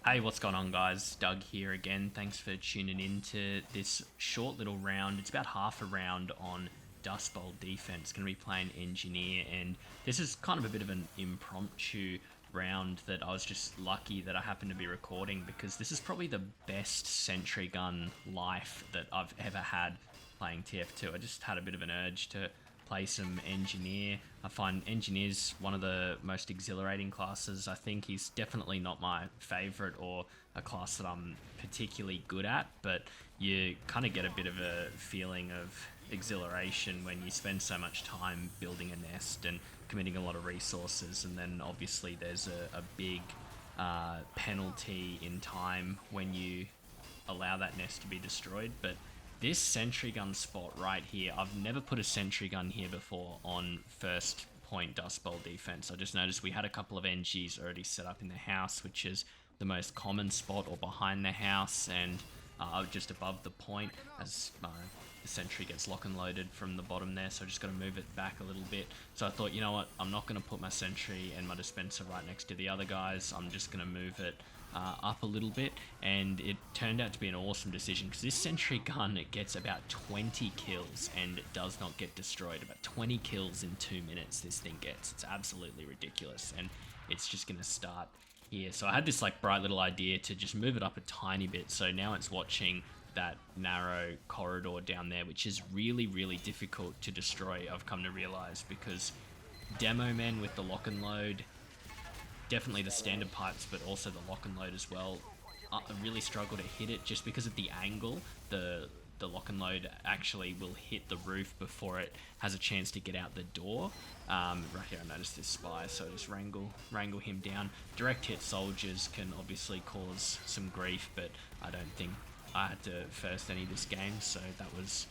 Hey, what's going on, guys? Doug here again. Thanks for tuning in to this short little round. It's about half a round on Dustbowl defense. Going to be playing engineer, and this is kind of a bit of an impromptu round that I was just lucky that I happened to be recording, because this is probably the best sentry gun life that I've ever had playing TF2. I just had a bit of an urge to play some engineer. I find engineer's one of the most exhilarating classes. I think he's definitely not my favorite or a class that I'm particularly good at, but you kind of get a bit of a feeling of exhilaration when you spend so much time building a nest and committing a lot of resources, and then obviously there's a big penalty in time when you allow that nest to be destroyed. But this sentry gun spot right here, I've never put a sentry gun here before on first point Dustbowl defense. I just noticed we had a couple of NGs already set up in the house, which is the most common spot, or behind the house, and just above the point as the sentry gets lock and loaded from the bottom there. So I just got to move it back a little bit. So I thought, you know what, I'm not going to put my sentry and my dispenser right next to the other guys. I'm just going to move it up a little bit, and it turned out to be an awesome decision, because this sentry gun, it gets about 20 kills and it does not get destroyed. About 20 kills in 2 minutes this thing gets. It's absolutely ridiculous, and it's just going to start here. So I had this like bright little idea to just move it up a tiny bit, so now it's watching that narrow corridor down there, which is really difficult to destroy, I've come to realize, because demo men with the lock and load, definitely the standard pipes, but also the lock and load as well, I really struggle to hit it just because of the angle. The lock and load actually will hit the roof before it has a chance to get out the door. Right here I noticed this spy, so I just wrangle him down. Direct hit soldiers can obviously cause some grief, but I don't think I had to first any this game, so that was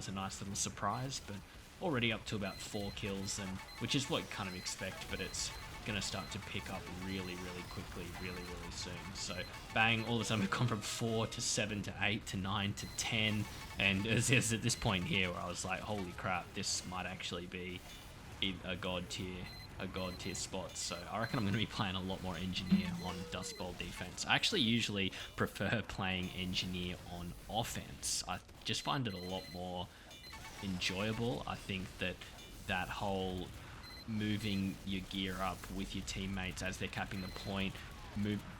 a nice little surprise. But already up to about 4 kills, and which is what you kind of expect, but it's going to start to pick up really quickly, really soon. So bang, all of a sudden we've gone from 4 to 7 to 8 to 9 to 10, and it's at this point here where I was like, holy crap, this might actually be a god tier spot. So I reckon I'm going to be playing a lot more engineer on Dustbowl defense. I actually usually prefer playing engineer on offense. I just find it a lot more enjoyable. I think that whole moving your gear up with your teammates as they're capping the point,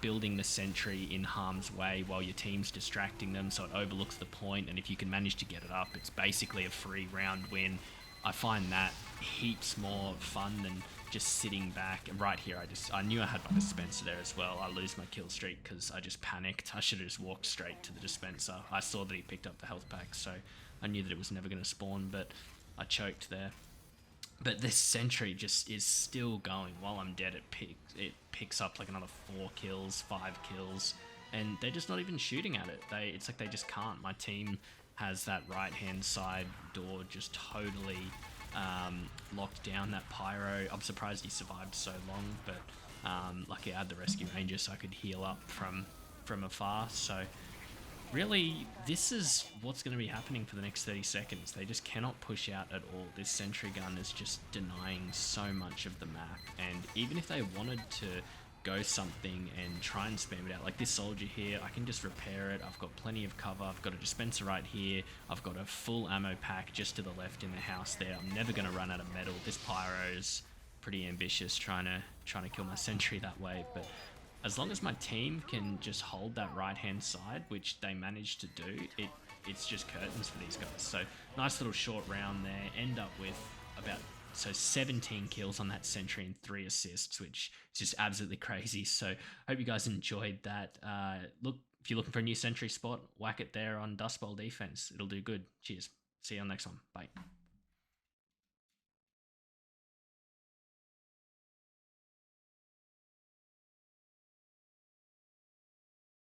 building the sentry in harm's way while your team's distracting them so it overlooks the point, and if you can manage to get it up, it's basically a free round win. I find that heaps more fun than just sitting back. And right here, I knew I had my dispenser there as well. I lose my kill streak because I just panicked. I should have just walked straight to the dispenser. I saw that he picked up the health pack, so I knew that it was never going to spawn, but I choked there. But this sentry just is still going while I'm dead. It picks up like another 4 kills, 5 kills, and they're just not even shooting at it. It's like they just can't. My team has that right hand side door just totally locked down. That pyro, I'm surprised he survived so long, but lucky I had the rescue ranger so I could heal up from afar. So really, this is what's going to be happening for the next 30 seconds. They just cannot push out at all. This sentry gun is just denying so much of the map, and even if they wanted to go something and try and spam it out, like this soldier here, I can just repair it. I've got plenty of cover. I've got a dispenser right here. I've got a full ammo pack just to the left in the house there. I'm never going to run out of metal. This pyro's pretty ambitious, trying to kill my sentry that way, but as long as my team can just hold that right hand side, which they managed to do, it's just curtains for these guys. So nice little short round there. End up with about 17 kills on that sentry and 3 assists, which is just absolutely crazy. So hope you guys enjoyed that. Look, if you're looking for a new sentry spot, whack it there on Dustbowl defense. It'll do good. Cheers. See you on the next one. Bye.